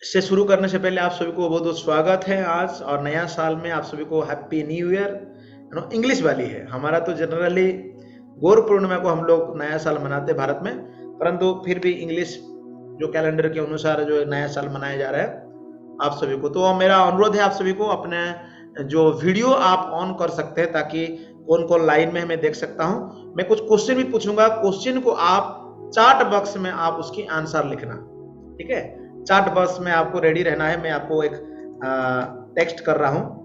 से शुरू करने से पहले आप सभी को बहुत बहुत स्वागत है आज, और नया साल में आप सभी को हैप्पी न्यू ईयर। इंग्लिश वाली है हमारा, तो जनरली गुरु पूर्णिमा को हम लोग नया साल मनाते हैं भारत में, परंतु फिर भी इंग्लिश जो कैलेंडर के अनुसार जो नया साल मनाया जा रहा है आप सभी को। तो मेरा अनुरोध है आप सभी को, अपने जो वीडियो आप ऑन कर सकते हैं ताकि कौन कौन लाइन में मैं देख सकता हूं। मैं कुछ क्वेश्चन भी पूछूंगा, क्वेश्चन को आप चार्ट बॉक्स में आप उसकी आंसर लिखना, ठीक है। चार्ट बॉक्स में आपको रेडी रहना है। मैं आपको एक टेक्स्ट कर रहा हूं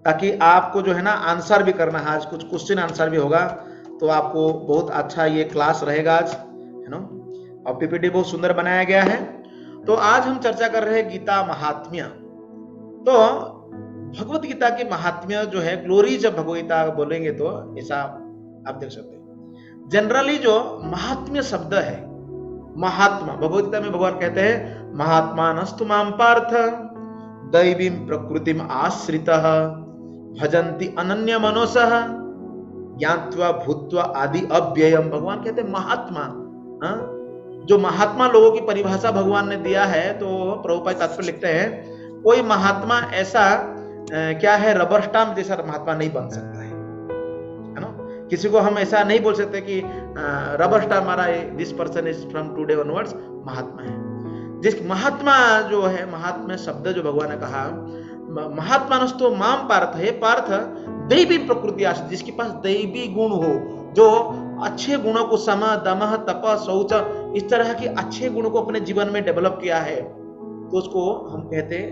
ताकि आपको जो है ना आंसर भी करना है। आज कुछ क्वेश्चन आंसर भी होगा, तो आपको बहुत अच्छा ये क्लास रहेगा आज, है ना। और पीपीटी बहुत सुंदर बनाया गया है। तो आज हम चर्चा कर रहे हैं गीता महात्म्य। तो भगवत गीता की महात्म्य जो है, ग्लोरी जब भगवत गीता बोलेंगे तो ऐसा आप देख सकते हैं। जनरली जो महात्म्य शब्द है, महात्मा, भगवत गीता में भगवान कहते हैं महात्मानस्तु माम पार्थ दैवीं प्रकृतिम आश्रितः भजन्ति अनन्य मनोसः ज्ञात्वा भूत्वा आदि अव्ययम। भगवान कहते हैं महात्मा, जो महात्मा लोगों की परिभाषा भगवान ने दिया है। तो प्रभुपाद तात्पर्य लिखते हैं कोई महात्मा ऐसा क्या है, रबर स्टाम्प जैसा महात्मा नहीं बन सकता है ना। किसी को हम ऐसा नहीं बोल सकते कि रबर स्टाम्प हमारा this person is from today onwards महात्मा है। जिस महात्मा जो है, महात्मा शब्द जो भगवान ने कहा, महात्मानस्तु माम पार्थ है, पार्थ दैवी प्रकृति आश्रित, जिसके पास दैवी गुण हो, जो अच्छे गुणों को सम दम तप शौच इस तरह के अच्छे गुणों को अपने जीवन में डेवलप किया है, तो उसको हम कहते हैं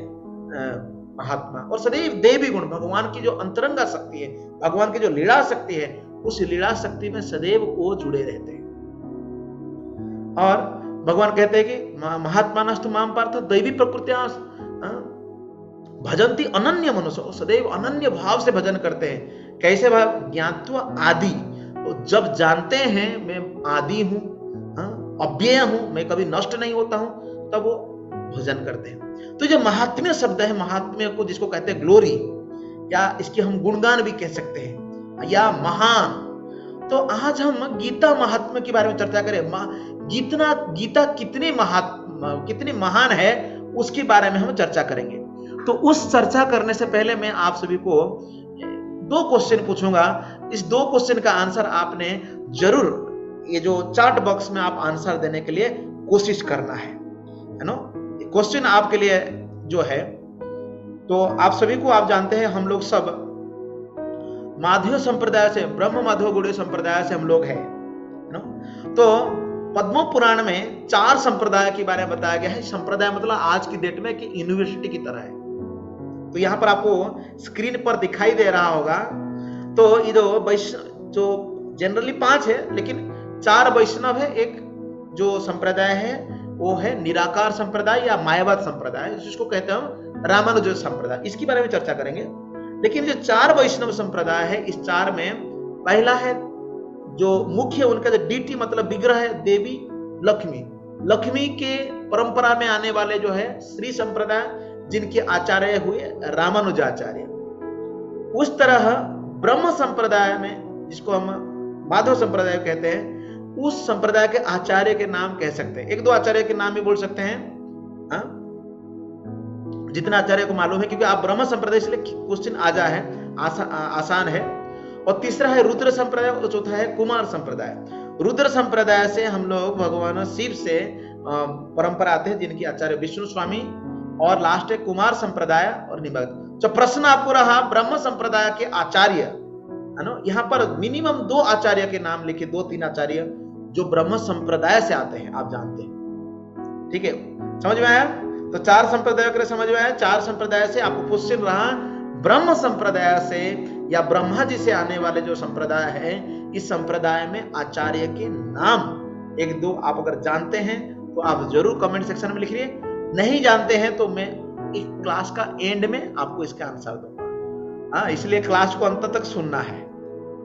महात्मा। और सदैव देवी गुण, भगवान की जो अंतरंगा शक्ति है, भगवान की जो लीला शक्ति है, उस लीला शक्ति में सदैव वो जुड़े रहते हैं। और भगवान कहते हैं कि महात्मानस्तु माम पार्थ दैवी प्रकृतियां भजन्ति अनन्य मनुष्य, सदैव अनन्य भाव से भजन करते हैं। कैसे भाव? ज्ञात्वा आदि, तो जब जानते हैं मैं आदि हूं, अव्यय हूं, मैं कभी नष्ट नहीं होता हूं, तब वो भजन करते हैं। तो जो महात्म्य शब्द है, महात्म्य को जिसको कहते हैं ग्लोरी, या इसके हम गुणगान भी कह सकते हैं, या महान। तो आज हम गीता महात्म्य के बारे में चर्चा करें। गीता कितनी महान है उसके बारे में हम चर्चा करेंगे। तो उस चर्चा करने से पहले मैं आप सभी को दो क्वेश्चन पूछूंगा। इस दो क्वेश्चन का आंसर आपने जरूर ये जो चार्ट बॉक्स में आप आंसर देने के लिए कोशिश करना है ना। क्वेश्चन आपके लिए जो है, तो आप सभी को, आप जानते हैं हम लोग सब माधव संप्रदाय से, ब्रह्म माधव गौड़ीय संप्रदाय से हम लोग हैं ना। तो पद्म पुराण में 4 संप्रदाय के बारे में बताया गया है। संप्रदाय मतलब आज की डेट में कि यूनिवर्सिटी की तरह है। तो यहां पर आपको स्क्रीन पर दिखाई दे रहा होगा। तो ये जो जनरली 5 है, लेकिन 4 वैष्णव है। एक जो संप्रदाय है वो है निराकार संप्रदाय या मायावाद संप्रदाय, जिसको कहते हैं रामानुज संप्रदाय। इसके बारे में चर्चा करेंगे। लेकिन जो 4 वैष्णव संप्रदाय है, इस 4 में पहला है जो मुख्य, उनका जो डीटी मतलब विग्रह है देवी लक्ष्मी। लक्ष्मी के परंपरा में आने वाले जो है श्री संप्रदाय, जिनके आचार्य हुए रामानुजाचार्य। उस तरह ब्रह्म संप्रदाय में, जिसको हम माधव संप्रदाय कहते हैं, उस संप्रदाय के आचार्य के नाम कह सकते हैं। 1-2 आचार्य के नाम भी बोल सकते हैं, जितना आचार्य को मालूम है, क्योंकि आप ब्रह्म संप्रदाय, इसलिए क्वेश्चन आ जाए है, आसान है। और तीसरा है रुद्र संप्रदाय, और चौथा है कुमार संप्रदाय। रुद्र संप्रदाय से हम लोग भगवान शिव से परंपरा आते हैं, जिनकी आचार्य विष्णु स्वामी। और लास्ट है कुमार संप्रदाय और निम्बक। तो प्रश्न आपको रहा ब्रह्म संप्रदाय के आचार्य, है ना। यहाँ पर मिनिमम 2 आचार्य के नाम लिखे, 2-3 आचार्य जो ब्रह्म संप्रदाय से आते हैं, आप जानते हैं, ठीक है। समझ में आया? तो 4 संप्रदायों के समझ में आया। 4 संप्रदाय से आपको क्वेश्चन रहा ब्रह्म संप्रदाय से या ब्रह्मा जी से आने वाले जो संप्रदाय है, इस संप्रदाय में आचार्य के नाम 1-2 आप अगर जानते हैं तो आप जरूर कमेंट सेक्शन में लिखिए। नहीं जानते हैं तो मैं इस क्लास का एंड में आपको इसका आंसर दूंगा। इसलिए क्लास को अंत तक सुनना है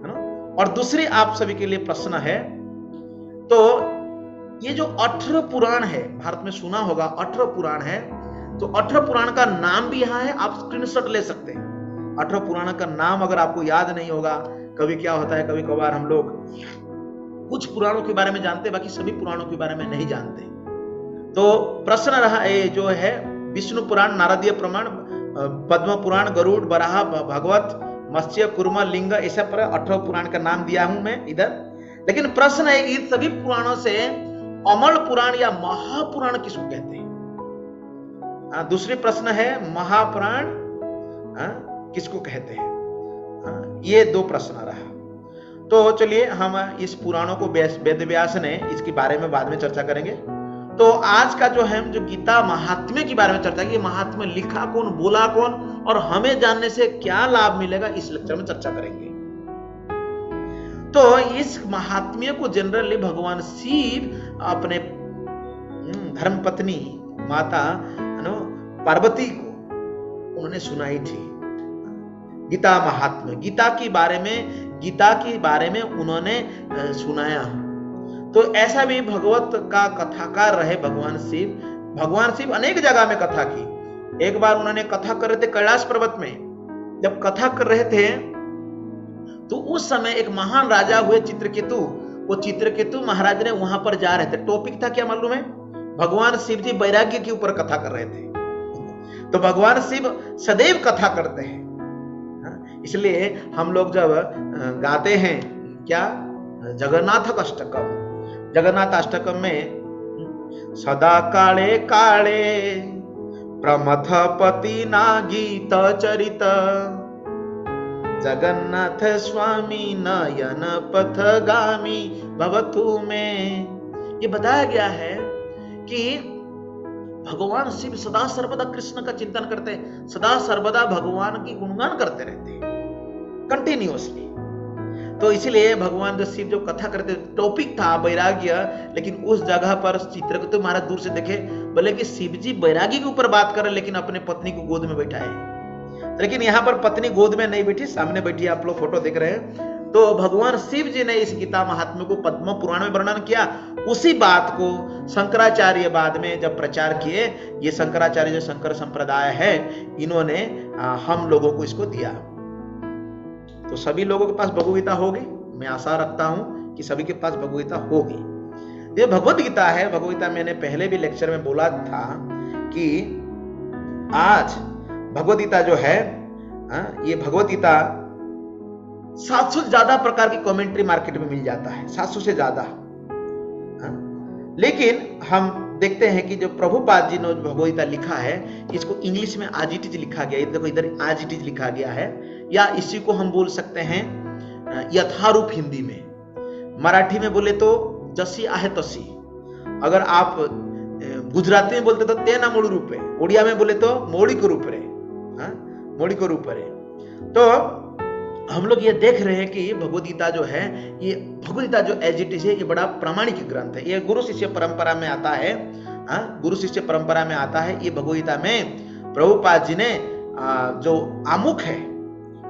ना। और दूसरी आप सभी के लिए प्रश्न है, तो ये जो 18 पुराण है, भारत में सुना होगा 18 पुराण है, तो 18 पुराण का नाम भी यहाँ है, आप स्क्रीनशॉट ले सकते हैं। 18 पुराण का नाम अगर आपको याद नहीं होगा, कभी क्या होता है, कभी कभार हम लोग कुछ पुराणों के बारे में जानते हैं, बाकी सभी पुराणों के बारे में नहीं जानते। तो प्रश्न रहा ये जो है विष्णु पुराण, नारदीय पुराण, पद्म पुराण, गरुड़, बराह, भागवत, मत्स्य, कुर्म, लिंग, ऐसा पर 18 पुराण का नाम दिया हूं मैं इधर। लेकिन प्रश्न है इन सभी पुराणों से अमल पुराण या महापुराण किसको कहते हैं? दूसरी प्रश्न है महापुराण किसको कहते हैं? ये दो प्रश्न रहा। तो चलिए हम इस पुराणों को वेद व्यास ने इसके बारे में बाद में चर्चा करेंगे। तो आज का जो है जो गीता महात्म्य के बारे में चर्चा की, महात्म्य लिखा कौन, बोला कौन और हमें जानने से क्या लाभ मिलेगा, इस लेक्चर में चर्चा करेंगे। तो इस महात्म्य को जनरली भगवान शिव अपने धर्मपत्नी माता पार्वती को उन्होंने सुनाई थी गीता महात्म्य। गीता के बारे में उन्होंने सुनाया। तो ऐसा भी भगवत का कथाकार रहे भगवान शिव। भगवान शिव अनेक जगह में कथा की। एक बार उन्होंने कथा कर रहे थे कैलाश पर्वत में। जब कथा कर रहे थे तो उस समय एक महान राजा हुए चित्रकेतु, वो चित्रकेतु महाराज ने वहां पर जा रहे थे। टॉपिक था क्या मालूम है? भगवान शिव जी वैराग्य के ऊपर कथा कर रहे थे। तो भगवान शिव सदैव कथा करते हैं, इसलिए हम लोग जब गाते हैं क्या जगन्नाथ अष्टकम, जगन्नाथ अष्टकम में सदा काले काले प्रमथपति ना गीत चरित जगन्नाथ स्वामी नयन पथगामी भवतु में। ये बताया गया है कि भगवान शिव सदा सर्वदा कृष्ण का चिंतन करते हैं, सदा सर्वदा भगवान की गुणगान करते रहते हैं कंटिन्यूअसली। तो इसलिए भगवान जो शिव जो कथा करते, टॉपिक था वैराग्य, लेकिन उस जगह पर चित्रकेतु महाराज दूर से देखे, बोले कि शिव जी वैराग्य के ऊपर बात कर रहे, लेकिन अपने पत्नी को गोद में बैठाए। लेकिन यहाँ पर पत्नी गोद में नहीं बैठी, सामने बैठी, आप लोग फोटो देख रहे हैं। तो भगवान शिव जी ने इस गीता महात्म्य को पद्म पुराण में वर्णन किया। उसी बात को शंकराचार्य बाद में जब प्रचार किए, ये शंकराचार्य जो शंकर संप्रदाय है, इन्होंने हम लोगों को इसको दिया। तो सभी लोगों के पास भगवद्गीता होगी, मैं आशा रखता हूं कि सभी के पास भगवद्गीता होगी। ये भगवद्गीता है। भगवद्गीता मैंने पहले भी लेक्चर में बोला था कि आज भगवद्गीता जो है, ये भगवद्गीता 700 से ज्यादा प्रकार की कमेंट्री मार्केट में मिल जाता है, 700 से ज्यादा। लेकिन हम देखते हैं कि जो प्रभुपाद जी ने भगवद्गीता लिखा है, इसको इंग्लिश में आज इट इज लिखा गया है। देखो इधर आज इट इज लिखा गया है, या इसी को हम बोल सकते हैं यथारूप हिंदी में। मराठी में बोले तो जसी आहे तसी, अगर आप गुजराती में बोलते तो तेना मूल रूप है, उड़िया में बोले तो मौलिक रूप रे, मौलिक रूप रे। तो हम लोग ये देख रहे हैं कि भगवद्गीता जो है, ये भगवद्गीता जो एज इट इज है, ये बड़ा प्रामाणिक ग्रंथ है। ये गुरु शिष्य परंपरा में आता है, गुरु शिष्य परंपरा में आता है। ये भगवद्गीता में प्रभुपाद जी ने जो आमुख है,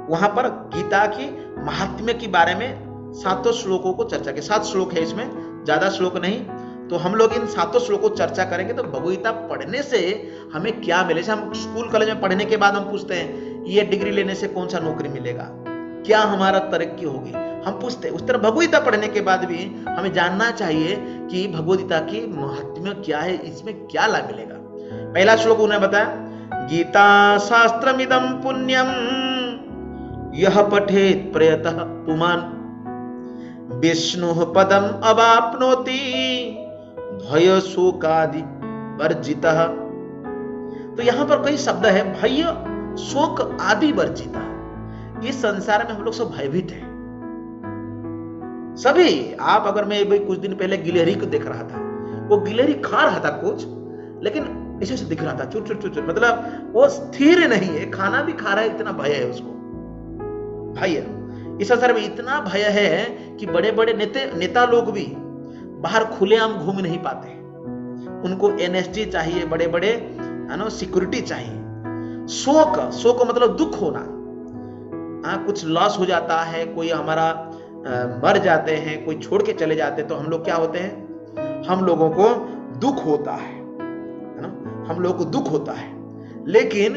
वहां पर गीता की महात्म्य के बारे में 7 श्लोकों को चर्चा की। 7 श्लोक है इसमें, ज्यादा श्लोक नहीं। तो हम लोग इन 7 श्लोकों को चर्चा करेंगे। तो भगवद्गीता पढ़ने से हमें क्या मिले? हम स्कूल कॉलेज में पढ़ने के बाद हम पूछते हैं ये डिग्री लेने से कौन सा नौकरी मिलेगा, क्या हमारा तरक्की होगी, हम पूछते हैं। उस तरह भगवद्गीता पढ़ने के बाद भी हमें जानना चाहिए कि भगवद्गीता की महात्म्य क्या है, इसमें क्या लाभ मिलेगा। पहला श्लोक उन्होंने बताया, गीता शास्त्रमिदं पुण्यम यह पठेत प्रयतः पुमान विष्णु पदम अवाप्नोति भय शोकादि वर्जितः। तो यहां पर कई शब्द है, भय शोक आदि वर्जितः। इस संसार में हम लोग सब भयभीत हैं सभी। आप अगर मैं कुछ दिन पहले गिलहरी को देख रहा था, वो गिलहरी खा रहा था कुछ, लेकिन ऐसे से दिख रहा था चुर चुर चुर, मतलब वो स्थिर नहीं है, खाना भी खा रहा है, इतना भय है उसको। भय इस संसार में इतना भय है कि बड़े बड़े नेता लोग भी बाहर खुलेआम घूम नहीं पाते, उनको एनएसडी चाहिए, बड़े बड़े सिक्योरिटी चाहिए। शोक मतलब दुख होना, कुछ लॉस हो जाता है, कोई हमारा मर जाते हैं, कोई छोड़ के चले जाते हैं, तो हम लोग क्या होते हैं, हम लोगों को दुख होता है ना, हम लोगों को दुख होता है। लेकिन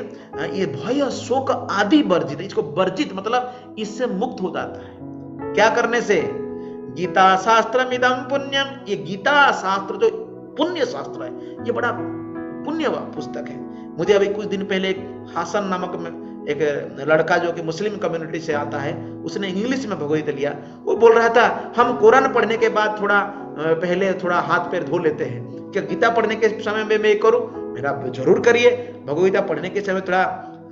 ये भय शोक आदि वर्जित, इसको वर्जित मतलब इससे मुक्त हो जाता है। क्या करने से? गीता शास्त्रमिदं पुण्यम, ये गीता शास्त्र जो पुण्य शास्त्र है, ये बड़ा पुण्य पुस्तक है। मुझे अभी कुछ दिन पहले एक हासन नामक में एक लड़का जो कि मुस्लिम कम्युनिटी से आता है, उसने इंग्लिश में भगवत लिया। वो बोल रहा था हम कुरान पढ़ने के बाद थोड़ा पहले थोड़ा हाथ पैर धो लेते हैं, क्या गीता पढ़ने के समय में मैं करूं? मेरा जरूर करिए, भगवत पढ़ने के समय थोड़ा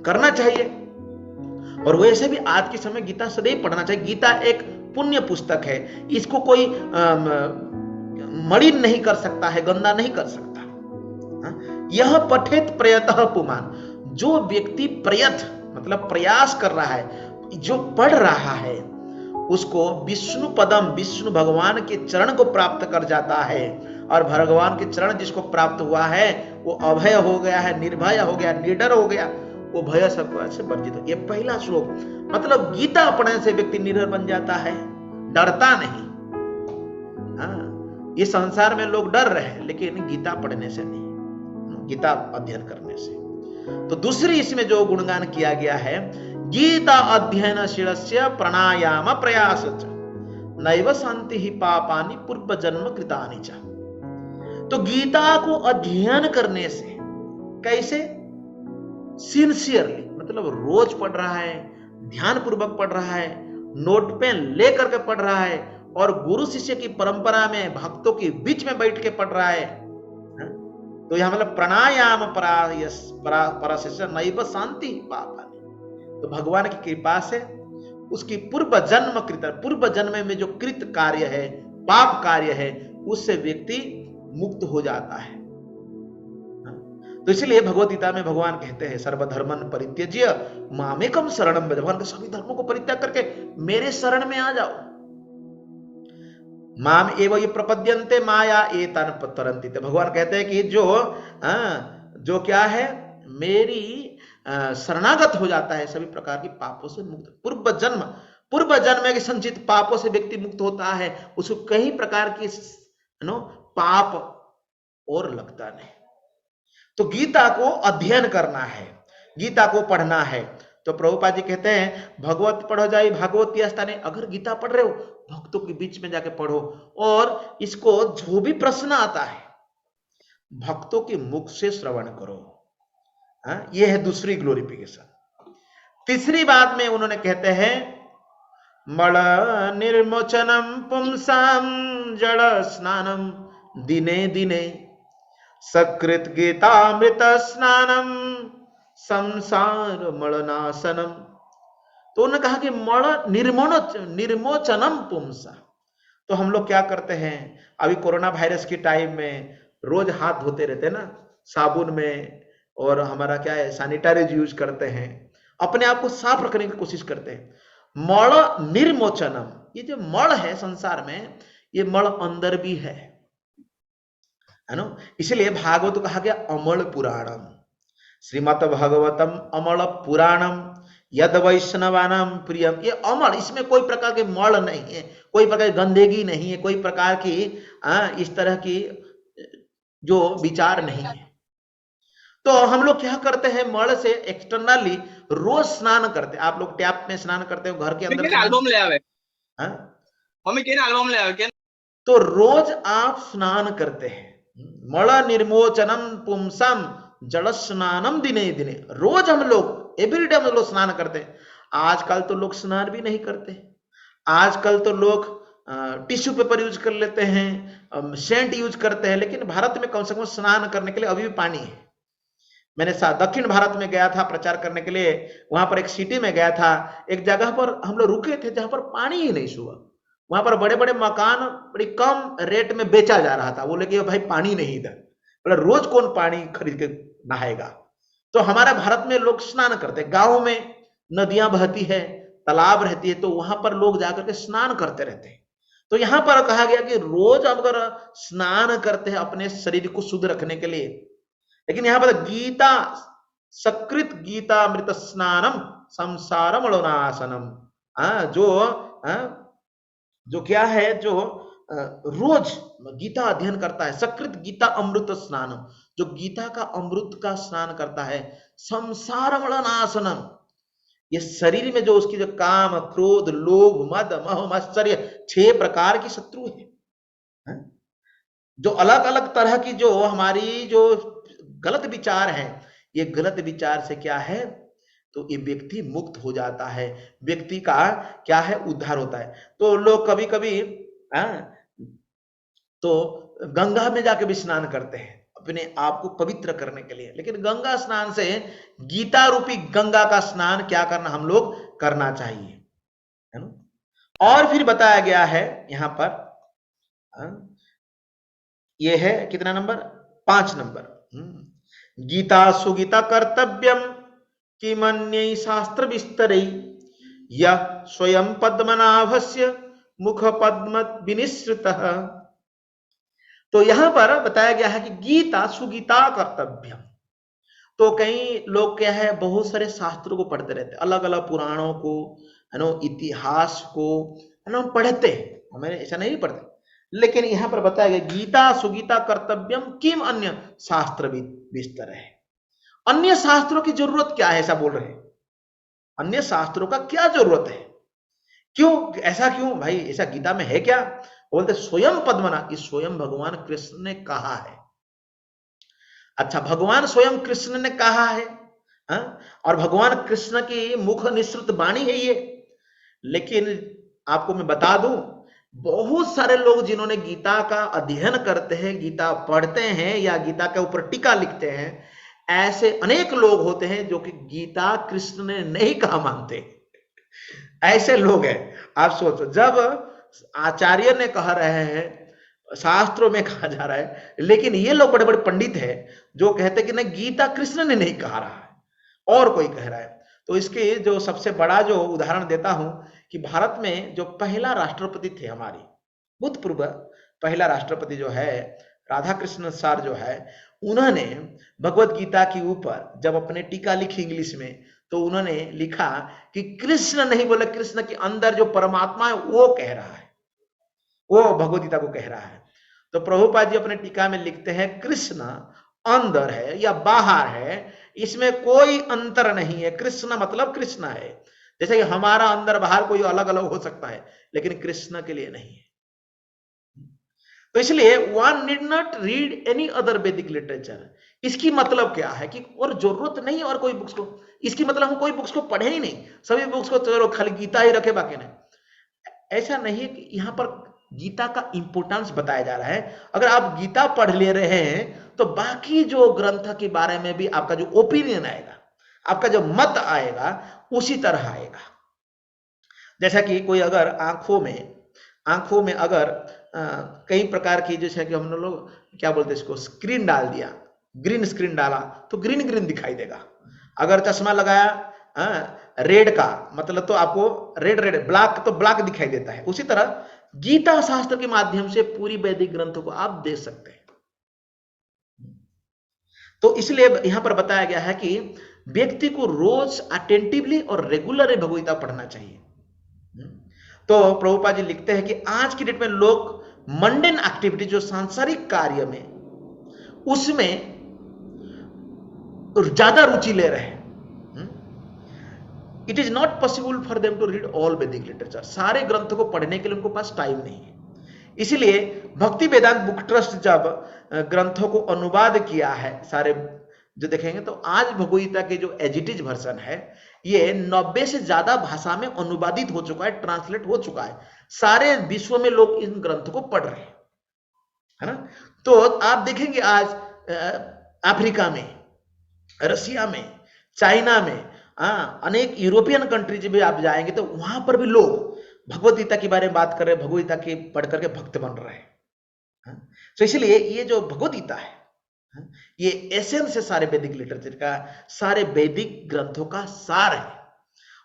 करना चाहिए। और वैसे भी आज के समय गीता सदैव पढ़ना चाहिए। गीता एक पुण्य पुस्तक है, इसको कोई मलिन नहीं कर सकता है, गंदा नहीं कर सकता। यह पठित प्रयतः पुमान, जो व्यक्ति प्रयत मतलब प्रयास कर रहा है, जो पढ़ रहा है, उसको विष्णु पदम, विष्णु भगवान के चरण को प्राप्त कर जाता है। और भगवान के चरण जिसको प्राप्त हुआ है वो अभय हो गया है, निर्भय हो गया, निडर हो गया, वो भय सब से वर्जित हो। ये पहला श्लोक, मतलब गीता पढ़ने से व्यक्ति निडर बन जाता है, डरता नहीं। हाँ, ये संसार में लोग डर रहे हैं, लेकिन गीता पढ़ने से नहीं, गीता अध्ययन करने से। तो दूसरी इसमें जो गुणगान किया गया है, गीता अध्ययन शीलस्य प्राणायाम प्रयास नैव शांति ही पापानि पूर्व जन्म कृतानि च। तो गीता को अध्ययन करने से कैसे? सिंसियरली, मतलब रोज पढ़ रहा है, ध्यान पूर्वक पढ़ रहा है, नोट पेन लेकर के पढ़ रहा है, और गुरु शिष्य की परंपरा में भक्तों के बीच में बैठ के पढ़ रहा है। तो यह मतलब प्राणायाम परस्य नैव शांति पापानि। तो भगवान की कृपा से उसकी पूर्व जन्म कृत, पूर्व जन्म में जो कृत कार्य है, पाप कार्य है, उससे व्यक्ति मुक्त हो जाता है। तो इसलिए भगवत गीता में भगवान कहते हैं सर्वधर्मन परित्यज्य मामेकम शरणम व्रज। भगवान के सभी धर्मों को परित्याग करके मेरे शरण में आ जाओ। माम एव ये प्रपद्यन्ते माया एतान तरन्ति। भगवान कहते हैं कि जो क्या है, मेरी शरणागत हो जाता है, सभी प्रकार की पापों से मुक्त। पूर्व जन्म के संचित पापों से व्यक्ति मुक्त होता है, उसको कई प्रकार की पाप और लगता नहीं। तो गीता को अध्ययन करना है, गीता को पढ़ना है। तो प्रभुपाद जी कहते हैं भगवत पढ़ो जाए भागवत स्थाने। अगर गीता पढ़ रहे हो, भक्तों के बीच में जाके पढ़ो, और इसको जो भी प्रश्न आता है भक्तों के मुख से श्रवण करो। यह है दूसरी ग्लोरिफिकेशन। तीसरी बात में उन्होंने कहते हैं मल निर्मोचनम पुंसाम जड़ स्नानम दिने दिने सकृत गीतामृत स्नानम संसार मलनाशनम। तो उन्होंने कहा कि मल निर्मोचनम पुंसा। तो हम लोग क्या करते हैं, अभी कोरोना वायरस के टाइम में रोज हाथ धोते रहते हैं ना साबुन में, और हमारा क्या है सैनिटाइजर यूज करते हैं, अपने आप को साफ रखने की कोशिश करते हैं। मल निर्मोचनम, ये जो मल है संसार में, ये मल अंदर भी है ना। इसलिए भागवत कहा गया अमल पुराणम, श्रीमद् भागवतम अमल पुराणम यद वैष्णवानाम प्रियम। ये अमल, इसमें कोई प्रकार के मल नहीं है, कोई प्रकार की गंदगी नहीं है, कोई प्रकार की इस तरह की जो विचार नहीं है। तो हम लोग क्या करते हैं, मल से एक्सटर्नली रोज स्नान करते हैं। आप लोग टैप में स्नान करते हो, घर के अंदर एल्बम ले आवे, हमें केन एल्बम ले आवे। तो रोज आप स्नान करते हैं, मल निर्मोचनम पुंसम जल स्नानम दिने दिने। रोज हम लोग एवरीडे हम लोग स्नान करते हैं। आजकल तो लोग स्नान भी नहीं करते, आजकल तो लोग टिश्यू पेपर यूज कर लेते हैं, सेंट यूज करते हैं, लेकिन भारत में कम से कम स्नान करने के लिए अभी भी पानी है। मैंने दक्षिण भारत में गया था प्रचार करने के लिए, वहां पर एक सिटी में गया था, एक जगह पर हम लोग रुके थे जहां पर पानी ही नहीं सुबह। वहां पर बड़े बड़े मकान बड़ी कम रेट में बेचा जा रहा था, बोले कि भाई पानी नहीं इधर, बोले रोज कौन पानी खरीद के नहाएगा। तो हमारे भारत में लोग स्नान करते, गांव में नदियां बहती है, तालाब रहती है, तो वहां पर लोग जाकर के स्नान करते रहते हैं। तो यहां पर कहा गया कि रोज अगर स्नान करते हैं अपने शरीर को शुद्ध रखने के लिए, लेकिन यहां पर गीता सकृत गीतामृत स्नानम संसार मलोनाशनम, जो क्या है, जो रोज गीता अध्ययन करता है, सकृत गीता अमृत स्नानम, जो गीता का अमृत का स्नान करता है, संसार मलनाशनम, ये शरीर में जो उसकी जो काम क्रोध लोभ मद मोह मत्सर्य 6 प्रकार की शत्रु है, जो अलग अलग तरह की जो हमारी जो गलत विचार है, ये गलत विचार से क्या है, तो ये व्यक्ति मुक्त हो जाता है, व्यक्ति का क्या है, उद्धार होता है। तो लोग कभी कभी तो गंगा में जाके भी स्नान करते हैं अपने आप को पवित्र करने के लिए, लेकिन गंगा स्नान से गीता रूपी गंगा का स्नान क्या करना, हम लोग करना चाहिए, है ना। और फिर बताया गया है यहां पर, ये है कितना नंबर, 5 नंबर, गीता सुगीता कर्तव्यम किमन्यै शास्त्र विस्तरै यः स्वयं पद्मनाभस्य मुख पद्म विनिसृतः। तो यहां पर बताया गया है कि गीता सुगीता कर्तव्यम। तो कई लोग क्या है, बहुत सारे शास्त्रों को पढ़ते रहते हैं, अलग अलग पुराणों को, है ना, इतिहास को, है ना, पढ़ते हैं, हमें ऐसा नहीं पढ़ते, लेकिन यहां पर बताया गया गीता सुगीता कर्तव्यम किम अन्य शास्त्र विस्तर है। अन्य शास्त्रों की जरूरत क्या है, ऐसा बोल रहे हैं, अन्य शास्त्रों का क्या जरूरत है, क्यों, ऐसा क्यों भाई, ऐसा गीता में है क्या, बोलते स्वयं पद्मनाभ, कि स्वयं भगवान कृष्ण ने कहा है। अच्छा, भगवान स्वयं कृष्ण ने कहा है, और भगवान कृष्ण की मुख निसृत वाणी है ये। लेकिन आपको मैं बता दूं, बहुत सारे लोग जिन्होंने गीता का अध्ययन करते हैं, गीता पढ़ते हैं या गीता के ऊपर टीका लिखते हैं, ऐसे अनेक लोग होते हैं जो कि गीता कृष्ण ने नहीं कहा मानते, ऐसे लोग हैं। आप सोचो, जब आचार्य ने कह रहे हैं, शास्त्रों में कहा जा रहा है, लेकिन ये लोग बड़े बड़े पंडित हैं जो कहते हैं कि नहीं, गीता कृष्ण ने नहीं कहा रहा है और कोई कह रहा है। तो इसके जो सबसे बड़ा जो उदाहरण देता हूं कि भारत में जो पहला राष्ट्रपति थे हमारे भूतपूर्व पहला राष्ट्रपति जो है राधा कृष्ण सर जो है, उन्होंने भगवत गीता के ऊपर जब अपने टीका लिखी इंग्लिश में, तो उन्होंने लिखा कि कृष्ण नहीं बोले, कृष्ण के अंदर जो परमात्मा है वो कह रहा है, वो भगवत गीता को कह रहा है। तो प्रभुपाद जी अपने टीका में लिखते हैं, कृष्ण अंदर है या बाहर है, इसमें कोई अंतर नहीं है, कृष्ण मतलब कृष्ण है। जैसे कि हमारा अंदर बाहर कोई अलग अलग हो सकता है, लेकिन कृष्ण के लिए नहीं है। तो इसलिए one need not read any other वैदिक लिटरेचर। इसकी मतलब क्या है कि और जरूरत नहीं और कोई बुक्स को, इसकी मतलब हम कोई बुक्स को पढ़े ही नहीं, सभी बुक्स को चलो खाली गीता ही रखे, बाकी नहीं। ऐसा नहीं है कि यहां पर गीता का इंपोर्टेंस बताया जा रहा है। अगर आप गीता पढ़ ले रहे हैं तो बाकी जो ग्रंथ के बारे में भी आपका जो ओपिनियन आएगा, आपका जो मत आएगा, उसी तरह आएगा। जैसा कि कोई अगर आंखों में अगर कई प्रकार की, जैसे कि हम लोग क्या बोलते हैं इसको, स्क्रीन डाल दिया, ग्रीन स्क्रीन डाला तो ग्रीन ग्रीन दिखाई देगा। अगर चश्मा लगाया रेड का मतलब तो आपको रेड रेड, ब्लैक तो ब्लैक दिखाई देता है। उसी तरह गीता शास्त्र के माध्यम से पूरी वैदिक ग्रंथों को आप देख सकते हैं। तो इसलिए यहां पर बताया गया है कि व्यक्ति को रोज अटेंटिवली और रेगुलरली भगवद्गीता पढ़ना चाहिए। तो प्रभुपाद जी लिखते हैं कि आज की डेट में लोग मंडेन एक्टिविटी, जो सांसारिक कार्य में, उसमें ज्यादा रुचि ले रहे हैं। It is not possible for them to read all Vedic literature. सारे ग्रंथों को पढ़ने के लिए उनको पास टाइम नहीं है। इसलिए भक्ति वेदांत बुक ट्रस्ट जब ग्रंथों को अनुवाद किया है, सारे जो देखेंगे तो आज भगवद्गीता के जो एजिटिज वर्जन है, ये 90 से ज्यादा भाषा में अनुवादित हो चुका है, ट्रांसलेट हो चुका है। सारे विश्व में लोग इन ग्रंथों को पढ़ रहे हैं, है ना। तो आप देखेंगे आज अफ्रीका में, रसिया में, चाइना में, अनेक यूरोपियन कंट्रीज में आप जाएंगे तो वहां पर भी लोग भगवत गीता के बारे में बात कर रहे हैं, भगवत गीता के पढ़ करके भक्त बन रहे हैं। तो इसलिए ये जो भगवत गीता है, ये एसेंस है सारे वैदिक लिटरेचर का, सारे वैदिक ग्रंथों का सार है,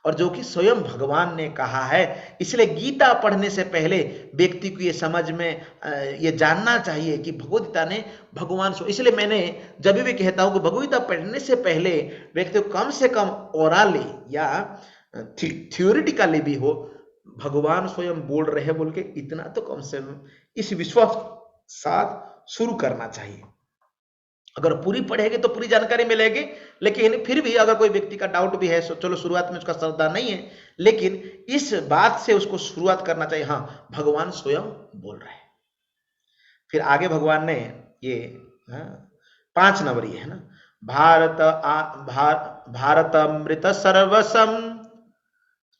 और जो कि स्वयं भगवान ने कहा है। इसलिए गीता पढ़ने से पहले व्यक्ति को ये समझ में ये जानना चाहिए कि भगवत गीता ने भगवान से, इसलिए मैंने जब भी कहता हूं कि भगवत गीता पढ़ने से पहले व्यक्ति को कम से कम ओरली या थ्योरेटिकली भी हो, भगवान स्वयं बोल रहे हैं बोल के इतना तो कम से कम इस विश्वास साथ शुरू करना चाहिए। अगर पूरी पढ़ेगी तो पूरी जानकारी मिलेगी, लेकिन फिर भी अगर कोई व्यक्ति का डाउट भी है, चलो शुरुआत में उसका श्रद्धा नहीं है, लेकिन इस बात से उसको शुरुआत करना चाहिए, हाँ भगवान स्वयं बोल रहे हैं। फिर आगे भगवान ने ये 5 नंबर ये है ना, भारतमृत सर्वसम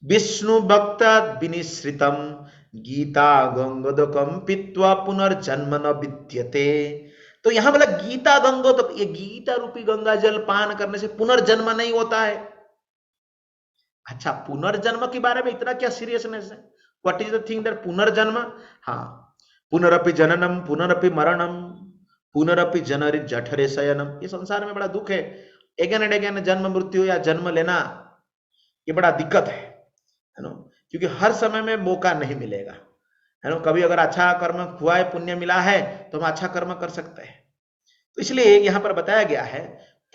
विष्णु भक्त विनिश्रितम गीता गंगोदकम पीत्वा पुनर्जन्म न विद्यते। तो यहां बोला गीता गंगोदक, ये गीता रूपी गंगा जल पान करने से पुनर्जन्म नहीं होता है। अच्छा, पुनर्जन्म के बारे में इतना क्या सीरियसनेस है? What is the thing that पुनर्जन्म? हाँ, पुनरपि जननम पुनरपि मरणम पुनरपि जनरि जठरे शयनम। ये संसार में बड़ा दुख है, अगेन एंड अगेन जन्म मृत्यु या जन्म लेना, ये बड़ा दिक्कत है ना, क्योंकि हर समय में मौका नहीं मिलेगा, है ना। कभी अगर अच्छा कर्म हुआ है, पुण्य मिला है, तो हम अच्छा कर्म कर सकते हैं। तो इसलिए यहां पर बताया गया है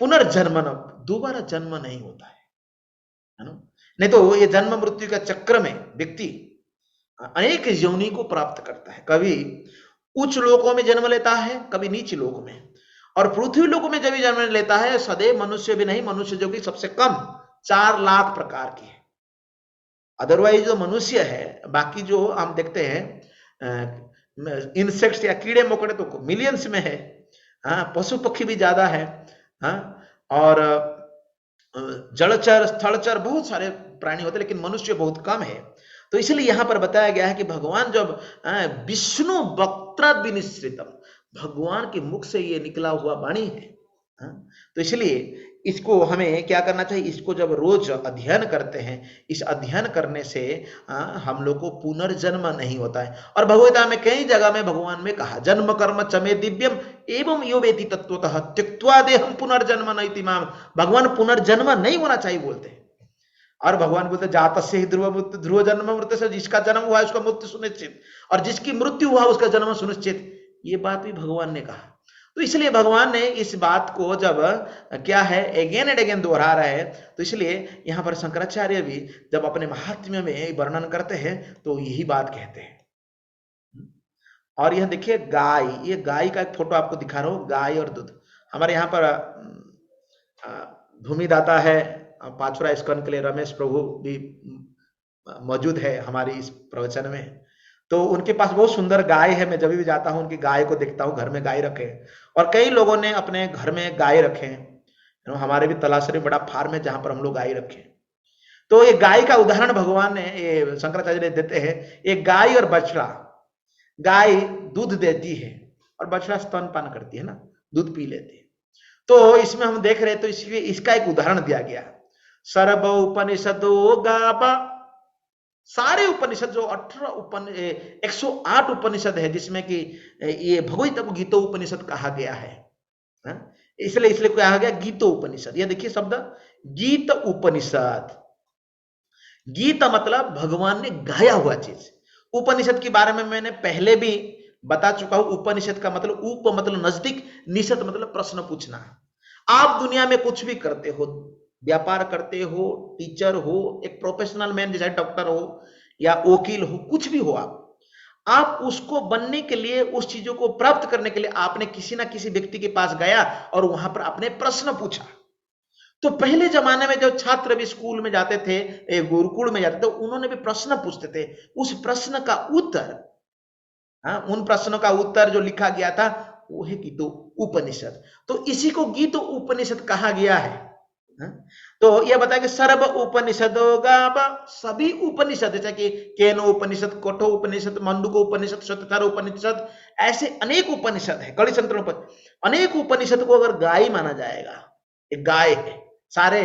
पुनर्जन्म, दोबारा जन्म नहीं होता है ना। नहीं तो ये जन्म मृत्यु का चक्र में व्यक्ति अनेक योनि को प्राप्त करता है, कभी उच्च लोकों में जन्म लेता है, कभी नीच लोक में, और पृथ्वी लोक में जब जन्म लेता है सदैव मनुष्य भी नहीं, मनुष्य जो कि सबसे कम 4 लाख प्रकार की है। अदरवाइज जो मनुष्य है, बाकी जो हम देखते हैं इंसेक्ट्स या कीड़े मकोड़े तो मिलियंस में है, हाँ, पशु पक्षी भी ज्यादा है, हाँ, और जलचर स्थलचर बहुत सारे प्राणी होते हैं, लेकिन मनुष्य बहुत कम है। तो इसलिए यहां पर बताया गया है कि भगवान जब विष्णु वक्त्र विनिश्रितम, भगवान के मुख से ये निकला हुआ वाणी है, तो इसलिए इसको हमें क्या करना चाहिए, इसको जब रोज अध्ययन करते हैं, इस अध्ययन करने से हम लोग को पुनर्जन्म नहीं होता है। और भगवद्गीता में कई जगह में भगवान में कहा जन्म कर्म चमे दिव्यम एवं यो वेति तत्वतः त्यक्त्वा देहम पुनर्जन्म नैति माम। भगवान पुनर्जन्म नहीं होना चाहिए बोलते हैं, और भगवान बोलते जातस्य ही ध्रुव जन्म मृत्यु से, जिसका जन्म हुआ है उसका मृत्यु सुनिश्चित, और जिसकी मृत्यु हुआ उसका जन्म सुनिश्चित। ये बात भी भगवान ने कहा। तो इसलिए भगवान ने इस बात को जब क्या है अगेन एंड अगेन दोहरा रहा है, तो इसलिए यहां पर शंकराचार्य भी जब अपने महात्म्य में वर्णन करते हैं तो यही बात कहते हैं। और यह देखिए गाय, ये गाय का एक फोटो आपको दिखा रहा हूं, गाय और दूध। हमारे यहाँ पर भूमिदाता है 5वां स्कंद के लिए रमेश प्रभु भी मौजूद है हमारी इस प्रवचन में। तो उनके पास बहुत सुंदर गाय है, मैं जब भी जाता हूं उनकी गाय को देखता हूं, घर में गाय रखे, और कई लोगों ने अपने घर में गाय रखे, हमारे भी तलाशरी बड़ा फार्म है जहां पर हम लोग गाय रखे। तो ये गाय का उदाहरण भगवान ने, ये शंकराचार्य देते हैं, एक गाय और बछड़ा। गाय दूध देती है और बछड़ा स्तनपान करती है ना, दूध पी लेती है। तो इसमें हम देख रहे हैं, तो इसलिए इसका एक उदाहरण दिया गया। सर्व उपनिषदो गावा, सारे उपनिषद जो 108 उपनिषद है, जिसमें कि ये भगवत गीतो उपनिषद कहा गया है, इसलिए कहा गया गीतो उपनिषद। ये देखिए शब्द गीत उपनिषद, गीत मतलब भगवान ने गाया हुआ चीज। उपनिषद के बारे में मैंने पहले भी बता चुका हूं। उपनिषद का मतलब उप मतलब नजदीक, निषद मतलब प्रश्न पूछना। आप दुनिया में कुछ भी करते हो, व्यापार करते हो, टीचर हो, एक प्रोफेशनल मैन जैसे डॉक्टर हो या वकील हो, कुछ भी हो, आप उसको बनने के लिए, उस चीजों को प्राप्त करने के लिए आपने किसी ना किसी व्यक्ति के पास गया और वहां पर आपने प्रश्न पूछा। तो पहले जमाने में जब छात्र भी स्कूल में जाते थे, गुरुकुल में जाते थे, उन्होंने भी प्रश्न पूछते थे। उस प्रश्न का उत्तर, उन प्रश्नों का उत्तर जो लिखा गया था वो है गीतो उपनिषद। तो इसी को गीतो उपनिषद कहा गया है। तो यह बताया कि सर्व उपनिषदो गावा, सभी उपनिषद, जैसे कि केनो उपनिषद, कठो उपनिषद, मंडूक उपनिषद, शतकर उपनिषद, ऐसे अनेक उपनिषद है, कड़ी संतरण उपनिषद, अनेक उपनिषद को अगर गाय माना जाएगा, एक गाय है, सारे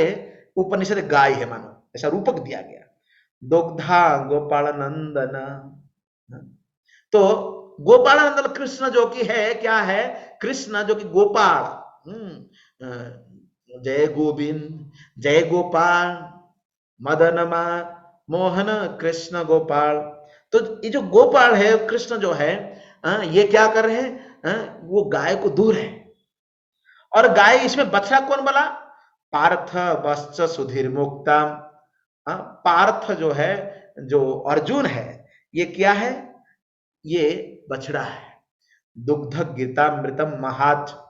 उपनिषद गाय है मानो, ऐसा रूपक दिया गया। दुग्धा गोपाल नंदन, तो गोपाल नंदन कृष्ण जो कि है, क्या है, कृष्ण जो कि गोपाल, जय गोविंद जय गोपाल मदन मोहन कृष्ण गोपाल। तो ये जो गोपाल है, कृष्ण जो है, ये क्या कर रहे हैं, वो गाय को दूर है। और गाय, इसमें बछड़ा कौन बोला, पार्थ वश्च सुधीर मुक्ता। पार्थ जो है, जो अर्जुन है, ये क्या है, ये बछड़ा है। दुग्ध गीतामृतम महात,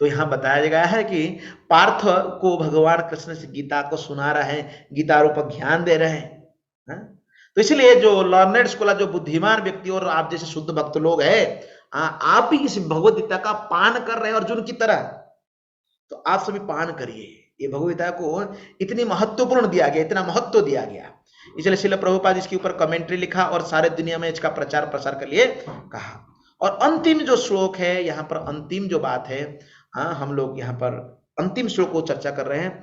तो यहां बताया गया है कि पार्थ को भगवान कृष्ण से गीता को सुना रहे हैं, गीता रूप ज्ञान दे रहे हैं। तो इसलिए जो लर्नेड स्कॉलर, जो बुद्धिमान व्यक्ति और आप जैसे शुद्ध भक्त लोग हैं, आप भी इस भगवद गीता का पान कर रहे हैं अर्जुन की तरह, तो आप सभी पान करिए। ये भगवद गीता को इतनी महत्वपूर्ण दिया गया, इतना महत्व दिया गया, इसलिए श्रील प्रभुपाद इसके ऊपर कमेंट्री लिखा और सारे दुनिया में इसका प्रचार प्रसार के लिए कहा। और अंतिम जो श्लोक है यहाँ पर, अंतिम जो बात है, हम लोग यहाँ पर अंतिम श्लोक को चर्चा कर रहे हैं।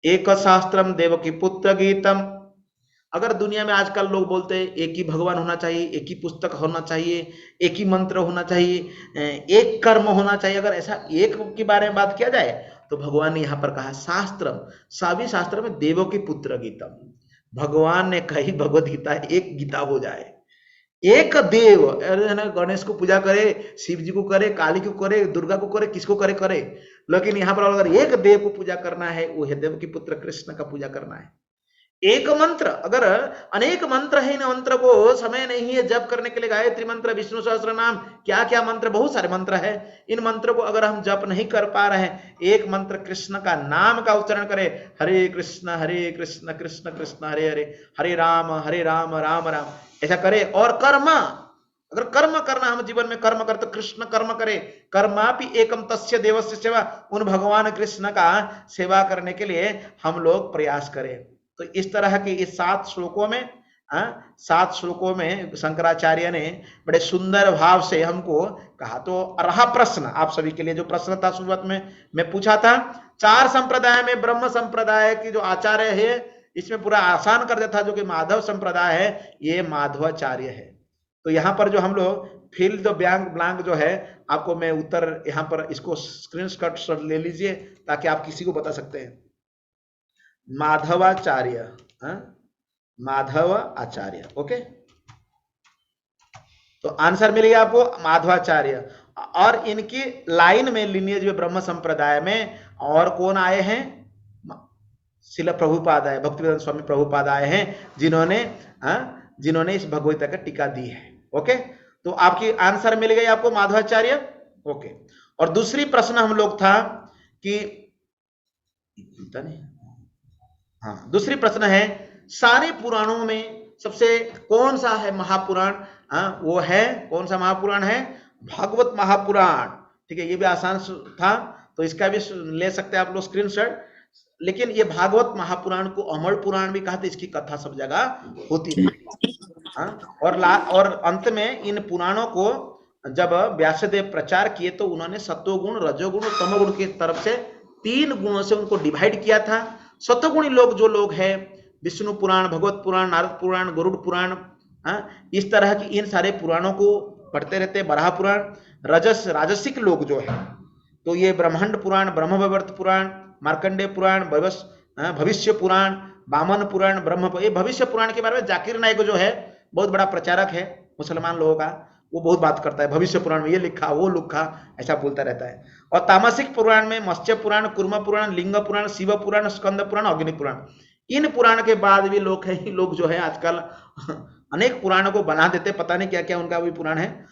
एक शास्त्रम देवकी पुत्र गीतम। अगर दुनिया में आजकल लोग बोलते हैं एक ही भगवान होना चाहिए, एक ही पुस्तक होना चाहिए, एक ही मंत्र होना चाहिए, एक कर्म होना चाहिए, अगर ऐसा एक के बारे में बात किया जाए तो भगवान ने यहाँ पर कहा शास्त्रम, सभी शास्त्र में देवों की पुत्र गीतम। भगवान ने कही भगवद गीता एक गीता हो जाए, एक देव। गणेश को पूजा करे, शिव जी को करे, काली को करे, दुर्गा को करे, किसको करे करे, लेकिन यहाँ पर अगर एक देव को पूजा करना है, वो है देव की पुत्र कृष्ण का पूजा करना है। एक मंत्र, अगर अनेक मंत्र है, इन मंत्र को समय नहीं है जप करने के लिए, गायत्री मंत्र, विष्णु सहस्त्र नाम, क्या क्या मंत्र, बहुत सारे मंत्र है, इन मंत्र को अगर हम जप नहीं कर पा रहे हैं, एक मंत्र कृष्ण का नाम का उच्चारण करें, हरे कृष्ण कृष्ण कृष्ण हरे हरे, हरे राम राम राम, ऐसा करे। और कर्म, अगर कर्म करना, हम जीवन में कर्म करते, कृष्ण कर्म करे, कर्मापि एकम तस्य देवस्य सेवा, उन भगवान कृष्ण का सेवा करने के लिए हम लोग प्रयास करें। तो इस तरह के इस 7 श्लोकों में, 7 श्लोकों में शंकराचार्य ने बड़े सुंदर भाव से हमको कहा। तो रहा प्रश्न आप सभी के लिए, जो प्रश्न था शुरुआत में मैं पूछा था, 4 संप्रदाय में ब्रह्म संप्रदाय की जो आचार्य है, इसमें पूरा आसान कर देता, जो कि माधव संप्रदाय है, ये माधवाचार्य है। तो यहाँ पर जो हम लोग फिल द ब्लैंक जो है, आपको मैं उत्तर यहाँ पर इसको स्क्रीनशॉट ले लीजिए ताकि आप किसी को बता सकते हैं। माधवाचार्य, माधव आचार्य, ओके। तो आंसर मिल गया आपको माधवाचार्य। और इनकी लाइन में, लिनियज में, ब्रह्म संप्रदाय में और कौन आए हैं? श्रील प्रभुपाद आए, भक्तिवेदांत स्वामी प्रभुपाद आए हैं, जिन्होंने इस भगवद्गीता का टीका दी है। ओके, तो आपकी आंसर मिल गई आपको माधवाचार्य। ओके, और दूसरी प्रश्न हम लोग था कि दूसरी प्रश्न है, सारे पुराणों में सबसे कौन सा है महापुराण? वो है कौन सा महापुराण है? भागवत महापुराण। ठीक है, ये भी आसान था, तो इसका भी ले सकते हैं आप लोग स्क्रीनशॉट। लेकिन ये भागवत महापुराण को अमर पुराण भी कहा था, इसकी कथा सब जगह होती है। और अंत में इन पुराणों को जब व्यासदेव प्रचार किए तो उन्होंने सत्वगुण, रजोगुण और तमोगुण की तरफ से 3 गुणों से उनको डिवाइड किया था। सत्वगुणी लोग जो लोग हैं, विष्णु पुराण, भगवत पुराण, नारद पुराण, गरुड़ पुराण, इस तरह की इन सारे पुराणों को पढ़ते रहते। बराह पुराण। राजसिक लोग जो है, तो ये ब्रह्मांड पुराण, ब्रह्मवैवर्त पुराण, मार्कंडेय पुराण, भविष्य पुराण, वामन पुराण, ये भविष्य पुराण के बारे में जाकिर नाइक जो है, बहुत बड़ा प्रचारक है मुसलमान लोगों का, वो बहुत बात करता है, भविष्य पुराण में ये लिखा, वो लिखा, ऐसा बोलता रहता है। और तामसिक पुराण में मत्स्य पुराण, कुर्म पुराण, लिंग पुराण, शिव पुराण, स्कंद पुराण, अग्नि पुराण। इन पुराण के बाद भी लोग हैं, लोग जो है आजकल अनेक पुराणों को बना देते, पता नहीं क्या क्या उनका भी पुराण है।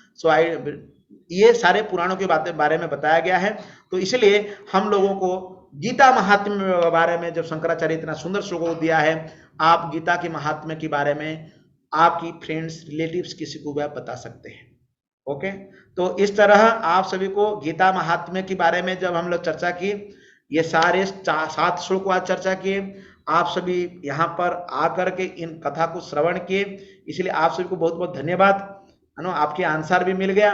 ये सारे पुराणों के बारे में बताया गया है। तो इसलिए हम लोगों को गीता महात्म्य के बारे में, जब शंकराचार्य इतना सुंदर श्लोक दिया है, आप गीता के महात्म्य के बारे में आपकी फ्रेंड्स, रिलेटिव्स, किसी को भी आप बता सकते हैं। ओके, तो इस तरह आप सभी को गीता महात्म्य के बारे में जब हम लोग चर्चा की, ये सारे 7 श्लोक आज चर्चा किए, आप सभी यहाँ पर आकर के इन कथा को श्रवण किए, इसलिए आप सभी को बहुत बहुत धन्यवाद। आपके आंसर भी मिल गया।